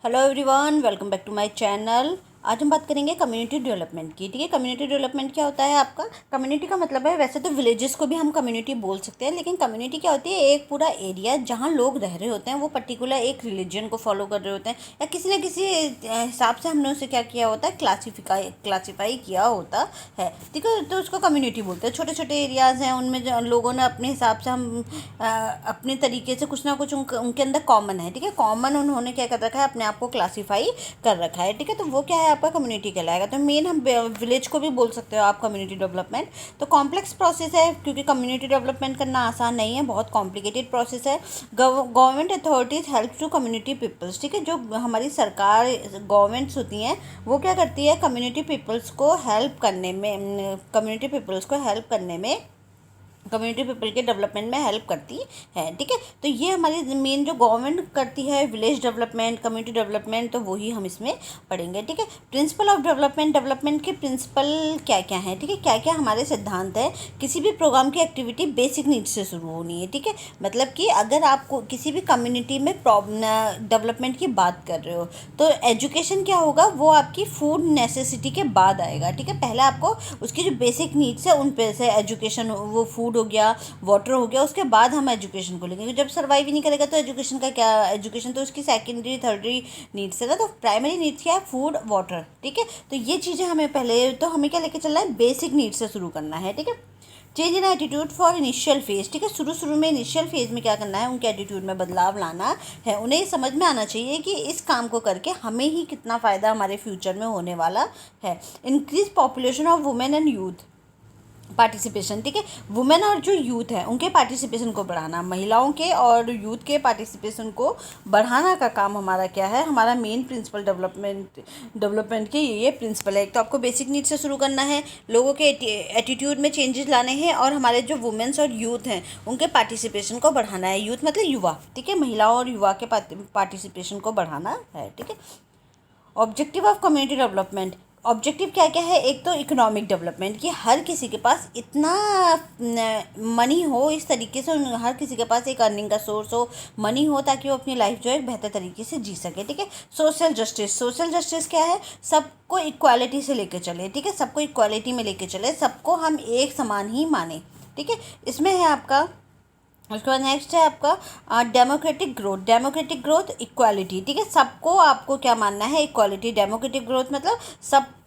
Hello everyone, welcome back to my channel. आज हम बात करेंगे कम्युनिटी डेवलपमेंट की। ठीक है, कम्युनिटी डेवलपमेंट क्या होता है आपका? कम्युनिटी का मतलब है, वैसे तो विलेजेस को भी हम कम्युनिटी बोल सकते हैं, लेकिन कम्युनिटी क्या होती है? एक पूरा एरिया जहाँ लोग रह रहे होते हैं, वो पर्टिकुलर एक रिलीजन को फॉलो कर रहे होते हैं, या किसी न किसी हिसाब से हमने उसे क्या किया होता है, क्लासीफाई किया होता है। ठीक है, तो उसको कम्युनिटी बोलते हैं। छोटे छोटे एरियाज़ हैं, उनमें लोगों ने अपने हिसाब से अपने तरीके से कुछ ना कुछ उनके अंदर कॉमन है। ठीक है, कॉमन उन्होंने क्या कर रखा है, अपने आप को क्लासीफाई कर रखा है। ठीक है, तो वो क्या है, आपका कम्युनिटी कहलाएगा। तो मेन हम विलेज को भी बोल सकते हो आप कम्युनिटी डेवलपमेंट। तो कॉम्प्लेक्स प्रोसेस है, क्योंकि कम्युनिटी डेवलपमेंट करना आसान नहीं है, बहुत कॉम्प्लिकेटेड प्रोसेस है। Government authorities help to community peoples. ठीक है, जो हमारी सरकार गवर्नमेंट्स होती हैं, वो क्या करती है, कम्युनिटी पीपल्स को हेल्प करने में, कम्युनिटी पीपल के डेवलपमेंट में हेल्प करती है। ठीक है, तो ये हमारी मेन जो गवर्नमेंट करती है, विलेज डेवलपमेंट, कम्युनिटी डेवलपमेंट, तो वही हम इसमें पढ़ेंगे। ठीक है, प्रिंसिपल ऑफ डेवलपमेंट के प्रिंसिपल क्या क्या हैं? ठीक है, क्या क्या हमारे सिद्धांत है? किसी भी प्रोग्राम की एक्टिविटी बेसिक नीड्स से शुरू होनी है। ठीक है, मतलब कि अगर आपको किसी भी कम्युनिटी में डेवलपमेंट की बात कर रहे हो, तो एजुकेशन क्या होगा, वो आपकी फूड नेसेसिटी के बाद आएगा। ठीक है, पहले आपको उसकी जो बेसिक नीड्स है उन पे से एजुकेशन, वो फूड हो गया, वाटर हो गया, उसके बाद हम एजुकेशन को लेंगे। जब सर्वाइव ही नहीं करेगा तो एजुकेशन का क्या? एजुकेशन तो उसकी सेकेंडरी थर्डरी नीड्स है ना। तो प्राइमरी नीड्स क्या है? Food, water. ठीक है, तो ये चीज़ें हमें पहले, तो हमें क्या लेके चलना है, बेसिक नीड्स से शुरू करना है। ठीक है, change in attitude for initial phase. ठीक है, शुरू में इनिशियल फेज में क्या करना है, उनके एटीट्यूड में बदलाव लाना है। उन्हें ये समझ में आना चाहिए कि इस काम को करके हमें ही कितना फ़ायदा हमारे फ्यूचर में होने वाला है। Increase population of women and youth participation. ठीक है, वुमेन और जो यूथ है उनके पार्टिसिपेशन को बढ़ाना, महिलाओं के और यूथ के पार्टिसिपेशन को बढ़ाना का काम हमारा क्या है, हमारा मेन प्रिंसिपल डेवलपमेंट के ये प्रिंसिपल है। एक तो आपको बेसिक नीड से शुरू करना है, लोगों के एटीट्यूड में चेंजेस लाने हैं, और हमारे जो वुमेन्स और यूथ हैं उनके पार्टिसिपेशन को बढ़ाना है। यूथ मतलब युवा। ठीक है, महिलाओं और युवा के पार्टिसिपेशन को बढ़ाना है। ठीक है, objective of community development. Objective क्या क्या है? एक तो इकोनॉमिक डेवलपमेंट, कि हर किसी के पास इतना मनी हो, इस तरीके से हर किसी के पास एक अर्निंग का सोर्स हो, मनी हो, ताकि वो अपनी लाइफ जो है बेहतर तरीके से जी सके। ठीक है, सोशल जस्टिस क्या है? सबको इक्वालिटी से लेके चले। ठीक है, सबको इक्वालिटी में लेके चले, सबको हम एक समान ही माने। ठीक है, इसमें है आपका, उसके बाद नेक्स्ट है आपका डेमोक्रेटिक ग्रोथ इक्वालिटी। ठीक है, सबको आपको क्या मानना है? इक्वालिटी। डेमोक्रेटिक ग्रोथ मतलब सबका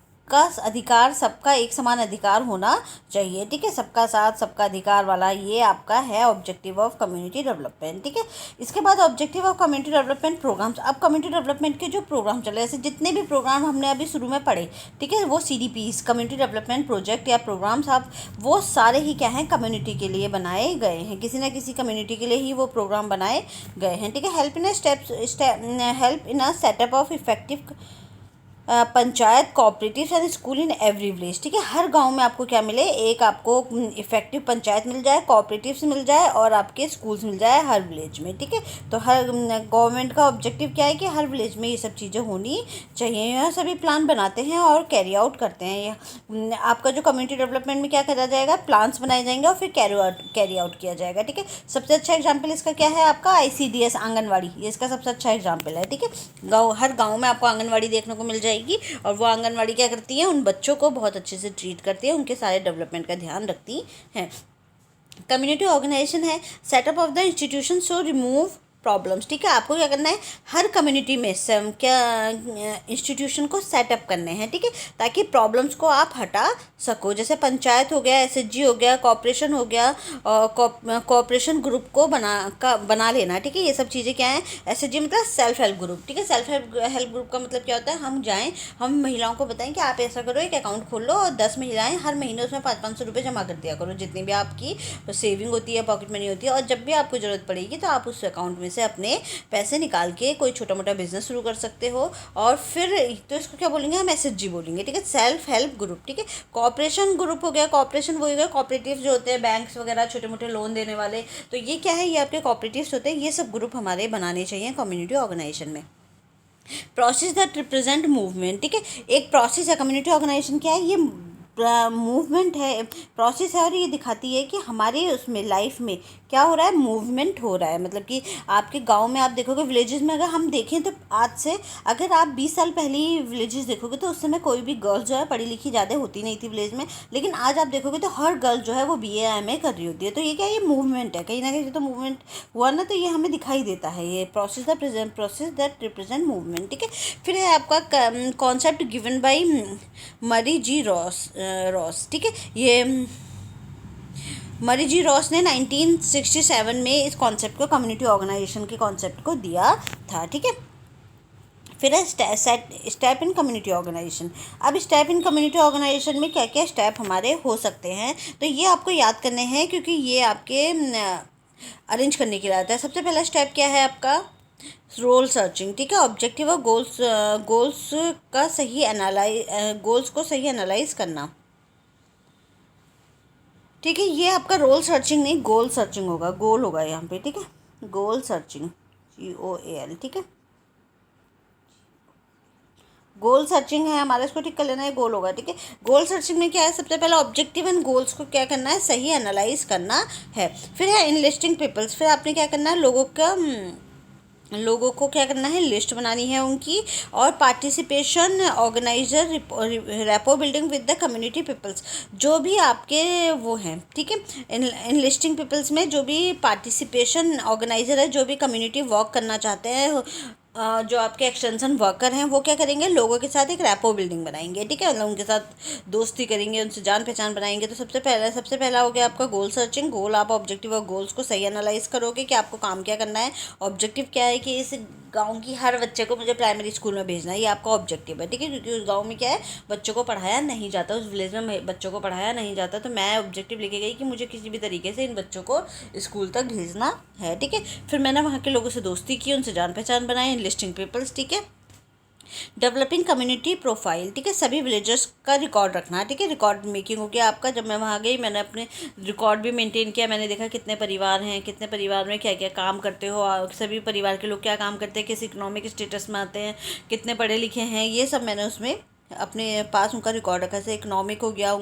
अधिकार, सबका एक समान अधिकार होना चाहिए। ठीक है, सबका साथ सबका अधिकार वाला, ये आपका है ऑब्जेक्टिव ऑफ कम्युनिटी डेवलपमेंट। ठीक है, इसके बाद objective of community development programmes. अब कम्युनिटी डेवलपमेंट के जो प्रोग्राम चले, जैसे जितने भी प्रोग्राम हमने अभी शुरू में पढ़े, ठीक है, वो CDPs, कम्युनिटी डेवलपमेंट प्रोजेक्ट या प्रोग्राम्स, आप वो सारे ही क्या हैं, कम्युनिटी के लिए बनाए गए हैं। किसी न किसी कम्युनिटी के लिए ही वो प्रोग्राम बनाए गए हैं। ठीक है, help in a setup of effective panchayat, cooperative and school in every village. ठीक है, हर गांव में आपको क्या मिले, एक आपको इफेक्टिव पंचायत मिल जाए, कोऑपरेटिव्स मिल जाए, और आपके स्कूल्स मिल जाए हर विलेज में। ठीक है, तो हर गवर्नमेंट का ऑब्जेक्टिव क्या है कि हर विलेज में ये सब चीज़ें होनी चाहिए। यह सभी प्लान बनाते हैं और कैरी आउट करते हैं। आपका जो कम्युनिटी डेवलपमेंट में क्या करा जाएगा, प्लान्स बनाए जाएंगे और फिर कैरी आउट किया जाएगा। ठीक है, सबसे अच्छा एग्जाम्पल इसका क्या है, आपका ICDS आंगनवाड़ी, ये इसका सबसे अच्छा एग्जाम्पल है। ठीक है, हर गाँव में आपको आंगनवाड़ी देखने को मिल जाएगी, और वो आंगनवाड़ी क्या करती है, उन बच्चों को बहुत अच्छे से ट्रीट करती है, उनके सारे डेवलपमेंट का ध्यान रखती है। कम्युनिटी ऑर्गेनाइजेशन है, setup of the institution so remove problems. ठीक है, आपको क्या करना है, हर कम्युनिटी में क्या इंस्टीट्यूशन को सेटअप करने हैं। ठीक है, ताकि प्रॉब्लम्स को आप हटा सको। जैसे पंचायत हो गया, SHG हो गया, कॉर्पोरेशन हो गया, और कॉर्पोरेशन ग्रुप को बना लेना। ठीक है, ये सब चीज़ें क्या हैं, SHG मतलब सेल्फ हेल्प ग्रुप। ठीक है, सेल्फ हेल्प ग्रुप का मतलब क्या होता है, हम जाएँ, हम महिलाओं को बताएं कि आप ऐसा करो, एक अकाउंट खोल लो, और 10 महिलाएं हर महीने उसमें 500-500 रुपये जमा कर दिया करो, जितनी भी आपकी सेविंग होती है, पॉकेट मनी होती है, और जब भी आपको ज़रूरत पड़ेगी तो आप उस अकाउंट में से अपने पैसे निकाल के कोई छोटा मोटा बिजनेस शुरू कर सकते हो। और फिर तो इसको क्या बोलेंगे, हम SHG बोलेंगे। ठीक है, सेल्फ हेल्प ग्रुप। ठीक है, कॉर्पोरेशन ग्रुप हो गया, कॉर्पोरेशन वो हो गया, कॉपरेटिव जो होते हैं, बैंक्स वगैरह छोटे मोटे लोन देने वाले, तो ये क्या है, ये आपके कॉपरेटिव्स होते हैं। ये सब ग्रुप हमारे बनाने चाहिए कम्युनिटी ऑर्गेनाइजेशन में। Process that represent movement. ठीक है, एक प्रोसेस है, कम्युनिटी ऑर्गेनाइजेशन क्या है, ये मूवमेंट है, प्रोसेस है, और ये दिखाती है कि हमारे उसमें लाइफ में क्या हो रहा है, मूवमेंट हो रहा है। मतलब कि आपके गांव में आप देखोगे, विलेजेस में अगर हम देखें तो आज से अगर आप 20 साल पहले ही विलेजेस देखोगे तो उस समय कोई भी गर्ल जो है पढ़ी लिखी ज़्यादा होती नहीं थी विलेज में, लेकिन आज आप देखोगे तो हर गर्ल जो है वो BA MA कर रही होती है। तो ये क्या है, ये मूवमेंट है, कहीं ना कहीं तो मूवमेंट हुआ ना, तो ये हमें दिखाई देता है, ये प्रोसेस दैट रिप्रेजेंट मूवमेंट। ठीक है, फिर है आपका कॉन्सेप्ट गिवन बाई मरी जी रॉस। ठीक है, ये मरी जी रॉस ने 1967 में इस कॉन्सेप्ट को, कम्युनिटी ऑर्गेनाइजेशन के कॉन्सेप्ट को दिया था। ठीक है, फिर है स्टेप इन कम्युनिटी ऑर्गेनाइजेशन। अब स्टेप इन कम्युनिटी ऑर्गेनाइजेशन में क्या क्या स्टेप हमारे हो सकते हैं, तो ये आपको याद करने हैं, क्योंकि ये आपके अरेंज करने के लिए आता है। सबसे पहला स्टेप क्या है आपका, रोल सर्चिंग। ठीक है, ऑब्जेक्टिव और गोल्स का सही गोल्स को सही एनालाइज करना। ठीक है, ये आपका रोल सर्चिंग नहीं, गोल सर्चिंग होगा, गोल होगा यहाँ पे। ठीक है, गोल सर्चिंग, GOAL। ठीक है, गोल सर्चिंग है हमारा, इसको ठीक कर लेना है, गोल होगा। ठीक है, गोल सर्चिंग में क्या है, सबसे पहले ऑब्जेक्टिव एंड गोल्स को क्या करना है, सही एनालाइज करना है। फिर है इनलिस्टिंग पीपल्स, फिर आपने क्या करना है, लोगों को क्या करना है, लिस्ट बनानी है उनकी, और participation organiser, rapport building with the community peoples, जो भी आपके वो हैं। ठीक है, इन लिस्टिंग पीपल्स में जो भी पार्टिसिपेशन ऑर्गेनाइजर है, जो भी कम्युनिटी वर्क करना चाहते हैं, जो आपके एक्सटेंशन वर्कर हैं, वो क्या करेंगे, लोगों के साथ एक रैपो बिल्डिंग बनाएंगे। ठीक है, मतलब उनके साथ दोस्ती करेंगे, उनसे जान पहचान बनाएंगे। तो सबसे पहला हो गया आपका गोल सर्चिंग। गोल, आप ऑब्जेक्टिव और गोल्स को सही एनालाइज करोगे कि आपको काम क्या करना है। ऑब्जेक्टिव क्या है कि इस गांव की हर बच्चे को मुझे प्राइमरी स्कूल में भेजना है, ये आपका ऑब्जेक्टिव है। ठीक है, क्योंकि उस गांव में क्या है, बच्चों को पढ़ाया नहीं जाता, उस विलेज में बच्चों को पढ़ाया नहीं जाता, तो मैं ऑब्जेक्टिव लेके गई कि मुझे किसी भी तरीके से इन बच्चों को स्कूल तक भेजना है। ठीक है, फिर मैंने वहाँ के लोगों से दोस्ती की, उनसे जान पहचान बनाई, लिस्टिंग पीपल्स। ठीक है, डेवलपिंग कम्युनिटी प्रोफाइल। ठीक है, सभी विलेजर्स का रिकॉर्ड रखना। ठीक है, रिकॉर्ड मेकिंग हो गया आपका। जब मैं वहाँ गई, मैंने अपने रिकॉर्ड भी मेंटेन किया, मैंने देखा कितने परिवार हैं, कितने परिवार में क्या क्या काम करते हो, सभी परिवार के लोग क्या काम करते हैं, किस इकोनॉमिक स्टेटस में आते हैं, कितने पढ़े लिखे हैं, ये सब मैंने उसमें अपने पास उनका रिकॉर्ड रखा। जैसे इकोनॉमिक हो गया,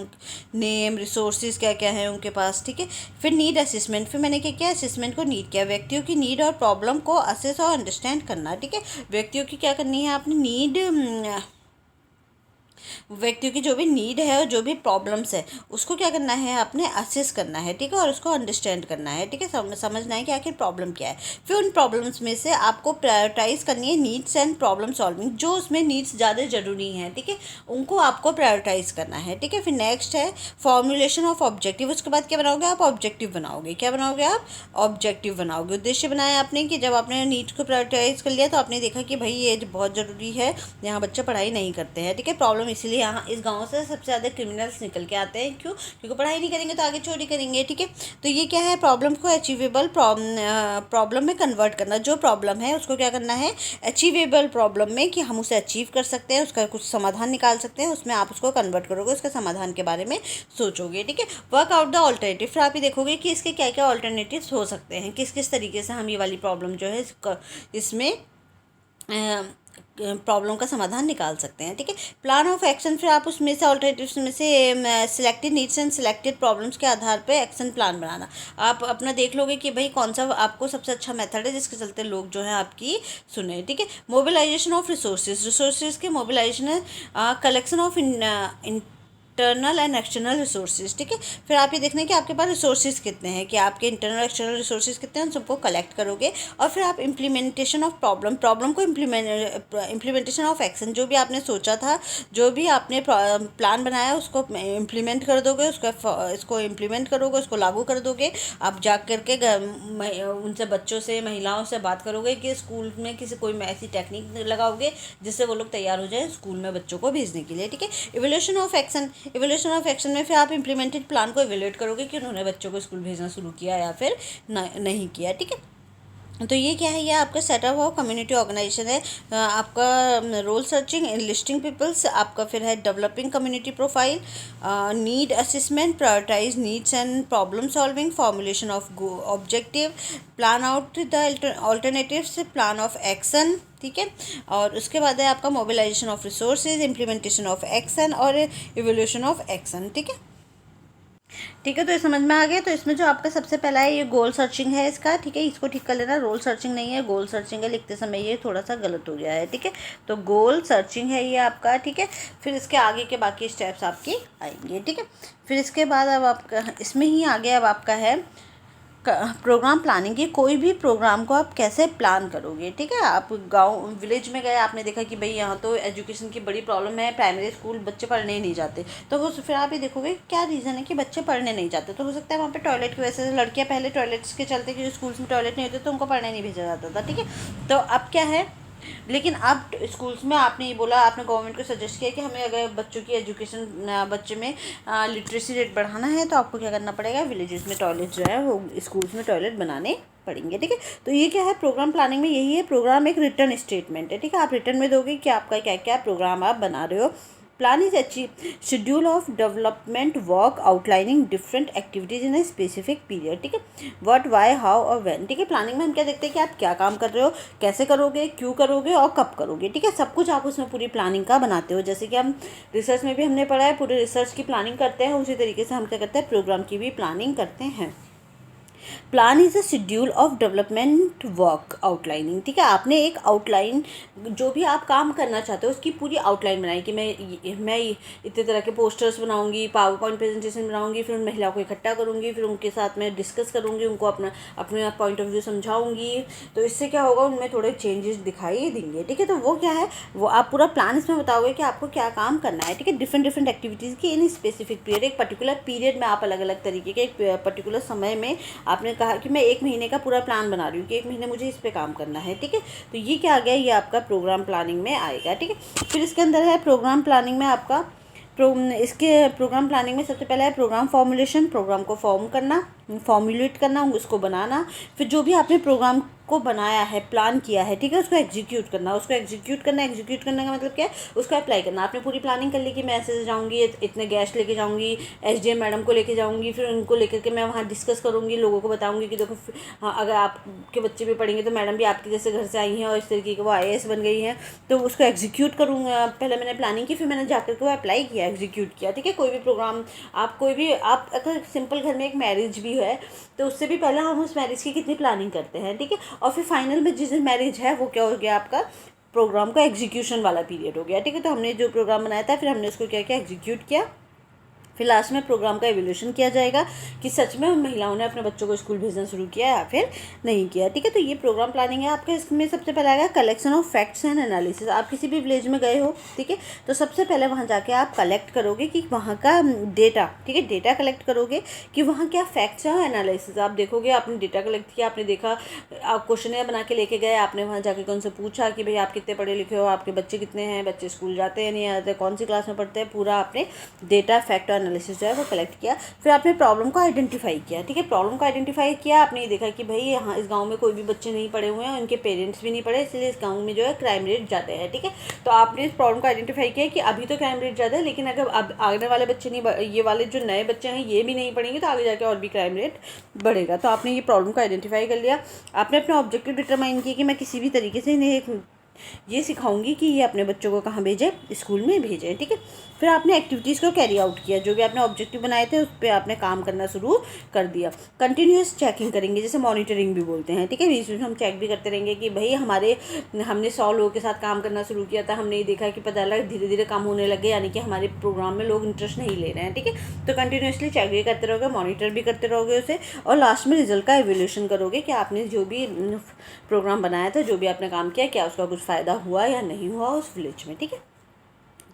नेम, रिसोर्सेज क्या क्या है उनके पास। ठीक है, फिर नीड असेसमेंट, फिर मैंने क्या किया, असेसमेंट को नीड किया, व्यक्तियों की नीड और प्रॉब्लम को असेस और अंडरस्टैंड करना। ठीक है, व्यक्तियों की क्या करनी है, आपने नीड, व्यक्तियों की जो भी नीड है और जो भी प्रॉब्लम्स है, उसको क्या करना है, आपने असेस करना है। ठीक है, और उसको अंडरस्टैंड करना है। ठीक है, समझना है कि आखिर प्रॉब्लम क्या है। फिर उन प्रॉब्लम्स में से आपको प्रायोरिटाइज करनी है नीड्स एंड प्रॉब्लम सॉल्विंग, जो उसमें नीड्स ज़्यादा ज़रूरी हैं। ठीक है, उनको आपको प्रायोरिटाइज करना है। ठीक है, फिर नेक्स्ट है फॉर्मुलेशन ऑफ ऑब्जेक्टिव। उसके बाद क्या बनाओगे आप, ऑब्जेक्टिव बनाओगे। क्या बनाओगे आप, ऑब्जेक्टिव बनाओगे। उद्देश्य बनाया आपने कि जब आपने नीड्स को प्रायोरिटाइज कर लिया तो आपने देखा कि भाई ये बहुत ज़रूरी है, यहाँ बच्चे पढ़ाई नहीं करते हैं। ठीक है, प्रॉब्लम इसीलिए यहाँ इस गांव से सबसे ज़्यादा क्रिमिनल्स निकल के आते हैं। क्यों, क्योंकि पढ़ाई नहीं करेंगे तो आगे चोरी करेंगे। ठीक है, तो ये क्या है, प्रॉब्लम को अचीवेबल प्रॉब्लम में कन्वर्ट करना। जो प्रॉब्लम है उसको क्या करना है, अचीवेबल प्रॉब्लम में, कि हम उसे अचीव कर सकते हैं, उसका कुछ समाधान निकाल सकते हैं, उसमें आप उसको कन्वर्ट करोगे, उसके समाधान के बारे में सोचोगे। ठीक है, वर्क आउट द ऑल्टरनेटिव, फिर आप ये देखोगे कि इसके क्या क्या ऑल्टरनेटिव्स हो सकते हैं, किस किस तरीके से हम ये वाली प्रॉब्लम जो है इसमें प्रॉब्लम का समाधान निकाल सकते हैं। ठीक है, प्लान ऑफ एक्शन, फिर आप उसमें से ऑल्टरनेटिव्स में से selected needs and selected problems के आधार पे एक्शन प्लान बनाना। आप अपना देख लोगे कि भाई कौन सा आपको सबसे अच्छा मेथड है जिसके चलते लोग जो है आपकी सुने। ठीक है, मोबिलाइजेशन ऑफ रिसोर्सेज के मोबिलाइजेशन है, collection of internal and external resources. ठीक है, फिर आप ये देखना है कि आपके पास रिसोर्सेज कितने हैं, कि आपके इंटरनल एक्सटर्नल रिसोर्सेज कितने हैं, उन सबको कलेक्ट करोगे। और फिर आप इम्प्लीमेंटेशन ऑफ प्रॉब्लम को इम्प्लीमेंटेशन ऑफ एक्शन, जो भी आपने सोचा था, जो भी आपने प्लान बनाया, उसको इम्प्लीमेंट कर दोगे, इसको इम्प्लीमेंट करोगे, उसको लागू कर दोगे। आप जा करके उनसे, बच्चों से, महिलाओं से बात करोगे कि स्कूल में कोई ऐसी टेक्निक लगाओगे जिससे वो लोग तैयार हो जाए स्कूल में बच्चों को भेजने के लिए। ठीक है, इवोल्यूशन ऑफ एक्शन में फिर आप इम्प्लीमेंटेड प्लान को इवेल्युएट करोगे कि उन्होंने बच्चों को स्कूल भेजना शुरू किया या फिर नहीं किया। ठीक है, तो ये क्या है, ये आपका सेटअप ऑफ कम्युनिटी ऑर्गेनाइजेशन है। आपका रोल सर्चिंग, लिस्टिंग पीपल्स, आपका फिर है developing community profile, need assessment, prioritise needs and problem solving, formulation of objective, plan out the alternatives, plan of action, ठीक है। और उसके बाद है आपका mobilisation of resources, implementation of action और इवोल्यूशन ऑफ एक्शन, ठीक है। ठीक है, तो ये समझ में आ गया। तो इसमें जो आपका सबसे पहला है ये गोल सर्चिंग है इसका, ठीक है, इसको ठीक कर लेना। रोल सर्चिंग नहीं है, गोल सर्चिंग है, लिखते समय ये थोड़ा सा गलत हो गया है, ठीक है। तो गोल सर्चिंग है ये आपका, ठीक है। फिर इसके आगे के बाकी स्टेप्स आपके आएंगे, ठीक है। फिर इसके बाद अब आपका इसमें ही आगे अब आपका है प्रोग्राम प्लानिंग की। कोई भी प्रोग्राम को आप कैसे प्लान करोगे, ठीक है। आप गांव विलेज में गए, आपने देखा कि भाई यहाँ तो एजुकेशन की बड़ी प्रॉब्लम है, प्राइमरी स्कूल बच्चे पढ़ने ही नहीं जाते, तो वो फिर आप ये देखोगे क्या रीज़न है कि बच्चे पढ़ने नहीं जाते। तो हो सकता है वहाँ पे टॉयलेट की वजह से, लड़कियाँ पहले टॉयलेट्स के चलते कि स्कूल्स में टॉयलेट नहीं होते तो उनको पढ़ने नहीं भेजा जाता था, ठीक है। तो अब क्या है, लेकिन अब स्कूल्स में आपने ये बोला, आपने गवर्नमेंट को सजेस्ट किया कि हमें अगर बच्चों की एजुकेशन, बच्चे में लिटरेसी रेट बढ़ाना है तो आपको क्या करना पड़ेगा, विलेजेस में टॉयलेट जो है वो स्कूल्स में टॉयलेट बनाने पड़ेंगे, ठीक है। तो ये क्या है, प्रोग्राम प्लानिंग में यही है। प्रोग्राम एक रिटर्न स्टेटमेंट है, ठीक है। आप रिटर्न में दोगे कि आपका क्या क्या प्रोग्राम आप बना रहे हो। Plan is achieve schedule of development work outlining different activities in a specific period, ठीक है। व्हाट, वाई, हाउ और व्हेन, ठीक है। प्लानिंग में हम क्या देखते हैं कि आप क्या काम कर रहे हो, कैसे करोगे, क्यों करोगे और कब करोगे, ठीक है। सब कुछ आप उसमें पूरी प्लानिंग का बनाते हो। जैसे कि हम रिसर्च में भी हमने पढ़ा है, पूरे रिसर्च की प्लानिंग करते हैं, उसी तरीके से हम क्या करते हैं, प्रोग्राम की भी प्लानिंग करते हैं। Plan is a schedule of development work outlining, ठीक है। आपने एक आउटलाइन, जो भी आप काम करना चाहते हो उसकी पूरी आउटलाइन बनाई कि मैं इतने तरह के पोस्टर्स बनाऊंगी, पावर पॉइंट प्रेजेंटेशन बनाऊंगी, फिर उन महिलाओं को इकट्ठा करूंगी, फिर उनके साथ में डिस्कस करूंगी, उनको अपने पॉइंट ऑफ व्यू समझाऊंगी। तो इससे क्या होगा, उनमें थोड़े चेंजेस दिखाई देंगे, ठीक है। तो वो क्या है, वो आप पूरा प्लान इसमें बताओगे कि आपको क्या काम करना है, ठीक है। डिफरेंट डिफरेंट एक्टिविटीज़ की इन स्पेसिफिक पीरियड, एक पर्टिकुलर पीरियड में आप अलग अलग तरीके के एक पर्टिकुलर समय में आपने कहा कि मैं 1 महीने का पूरा प्लान बना रही हूँ कि 1 महीने मुझे इस पे काम करना है, ठीक है। तो ये क्या आ गया, ये आपका प्रोग्राम प्लानिंग में आएगा, ठीक है। फिर इसके अंदर है प्रोग्राम प्लानिंग में आपका इसके प्रोग्राम प्लानिंग में सबसे पहला है प्रोग्राम फॉर्मुलेशन, प्रोग्राम को फॉर्म करना, फॉर्मुलेट करना, उसको बनाना। फिर जो भी आपने प्रोग्राम को बनाया है, प्लान किया है, ठीक है, उसको एग्जीक्यूट करना। एग्जीक्यूट करने का मतलब क्या है, उसको अप्लाई करना। आपने पूरी प्लानिंग कर ली कि मैं ऐसे जाऊँगी, इतने गेस्ट लेके जाऊँगी, एसडीएम मैडम को लेके जाऊँगी, फिर उनको लेकर के मैं वहाँ डिस्कस करूँगी, लोगों को बताऊँगी कि देखो हाँ, अगर आपके बच्चे भी पढ़ेंगे तो मैडम भी आपके जैसे घर से आई हैं और इस तरीके के वो IAS बन गई हैं, तो उसको एग्जीक्यूट करूँगा। पहले मैंने प्लानिंग की, फिर मैंने जाकर के वो अप्लाई किया, एग्जीक्यूट किया, ठीक है। कोई भी प्रोग्राम आप अगर सिंपल घर में एक मैरिज भी है तो उससे भी पहले हम उस मैरिज की कितनी प्लानिंग करते हैं, ठीक है। और फिर फाइनल में जिस दिन मैरिज है वो क्या हो गया, आपका प्रोग्राम का एग्जीक्यूशन वाला पीरियड हो गया, ठीक है। तो हमने जो प्रोग्राम बनाया था फिर हमने उसको क्या किया, एग्जीक्यूट किया। फिर लास्ट में प्रोग्राम का एवोल्यूशन किया जाएगा कि सच में उन महिलाओं ने अपने बच्चों को स्कूल भेजना शुरू किया या फिर नहीं किया, ठीक है। तो ये प्रोग्राम प्लानिंग है आपका। इसमें सबसे पहले आएगा collection of facts and analysis. आप किसी भी विलेज में गए हो, ठीक है, तो सबसे पहले वहाँ जाके आप कलेक्ट करोगे कि वहाँ का डेटा, ठीक है, डेटा कलेक्ट करोगे कि वहाँ क्या फैक्ट्स हैं और एनालिसिस आप देखोगे। आपने डेटा कलेक्ट किया, आपने देखा, आप क्वेश्चन बना के लेके गए, आपने वहाँ जाके उनसे पूछा कि भाई आप कितने पढ़े लिखे हो, आपके बच्चे कितने हैं, बच्चे स्कूल जाते हैं नहीं आते, कौन सी क्लास में पढ़ते हैं, पूरा आपने डेटा फैक्ट और एनालिसिस जो है वो कलेक्ट किया। फिर आपने प्रॉब्लम को आइडेंटिफाई किया, ठीक है। प्रॉब्लम को आइडेंटिफाई किया, आपने ये देखा कि भाई यहाँ इस गांव में कोई भी बच्चे नहीं पढ़े हुए हैं, उनके पेरेंट्स भी नहीं पढ़े, इसलिए इस गांव में जो है क्राइम रेट ज़्यादा है, ठीक है। तो आपने इस प्रॉब्लम को आइडेंटिफाई किया कि अभी तो क्राइम रेट ज़्यादा है, लेकिन अगर अब आगे वाले बच्चे नहीं, ये वाले जो नए बच्चे हैं ये भी नहीं पढ़ेंगे तो आगे जाके और भी क्राइम रेट बढ़ेगा। तो आपने ये प्रॉब्लम को आइडेंटिफाई कर लिया। आपने अपना ऑब्जेक्टिव डिटरमाइन किया कि मैं किसी भी तरीके से इन्हें ये सिखाऊंगी कि ये अपने बच्चों को कहाँ भेजें, स्कूल में भेजें, ठीक है। फिर आपने एक्टिविटीज़ को कैरी आउट किया, जो भी आपने ऑब्जेक्टिव बनाए थे उस पर आपने काम करना शुरू कर दिया। कंटिन्यूस चेकिंग करेंगे, जैसे मॉनिटरिंग भी बोलते हैं, ठीक है। बीच में हम चेक भी करते रहेंगे कि भाई हमने 100 लोगों के साथ काम करना शुरू किया था, हमने ये देखा कि पता लगा धीरे धीरे काम होने लगे, यानी कि हमारे प्रोग्राम में लोग इंटरेस्ट नहीं ले रहे हैं, ठीक है। तो कंटिन्यूसली चेक भी करते रहोगे, मॉनिटर भी करते रहोगे उसे, और लास्ट में रिजल्ट का एवेल्यूशन करोगे कि आपने जो भी प्रोग्राम बनाया था, जो भी आपने काम किया, क्या उसका कुछ फ़ायदा हुआ या नहीं हुआ उस विलेज में, ठीक है।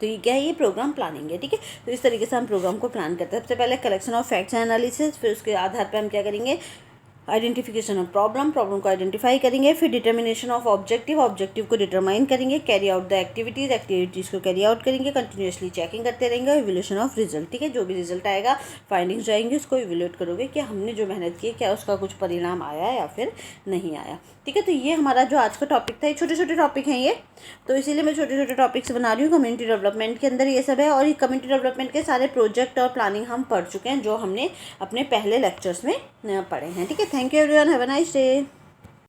तो ये क्या है, ये प्रोग्राम प्लानिंग है, ठीक है। तो इस तरीके से हम प्रोग्राम को प्लान करते हैं। सबसे पहले collection of facts and analysis, फिर उसके आधार पर हम क्या करेंगे, आइडेंटिफिकेशन ऑफ प्रॉब्लम को आइडेंटिफाई करेंगे, फिर डिटर्मिनेशन ऑफ ऑब्जेक्टिव को डिटरमाइन करेंगे, कैरी आउट द एक्टिविटीज़ को कैरी आउट करेंगे, कंटिन्यूसली चेकिंग करते रहेंगे, इवोल्यूशन ऑफ रिजल्ट, ठीक है। जो भी रिजल्ट आएगा, फाइंडिंग्स जाएंगे, उसको इवोल्यूट करोगे कि हमने जो मेहनत की क्या उसका कुछ परिणाम आया या फिर नहीं आया, ठीक है। तो ये हमारा जो आज का टॉपिक था, ये छोटे छोटे टॉपिक हैं ये, तो इसीलिए मैं छोटे छोटे टॉपिक्स बना रही हूँ। कम्युनिटी डेवलपमेंट के अंदर ये सब है, और ये कम्युनिटी डेवलपमेंट के सारे प्रोजेक्ट और प्लानिंग हम पढ़ चुके हैं, जो हमने अपने पहले लेक्चर्स में पढ़े हैं, ठीक है। Thank you everyone, have a nice day.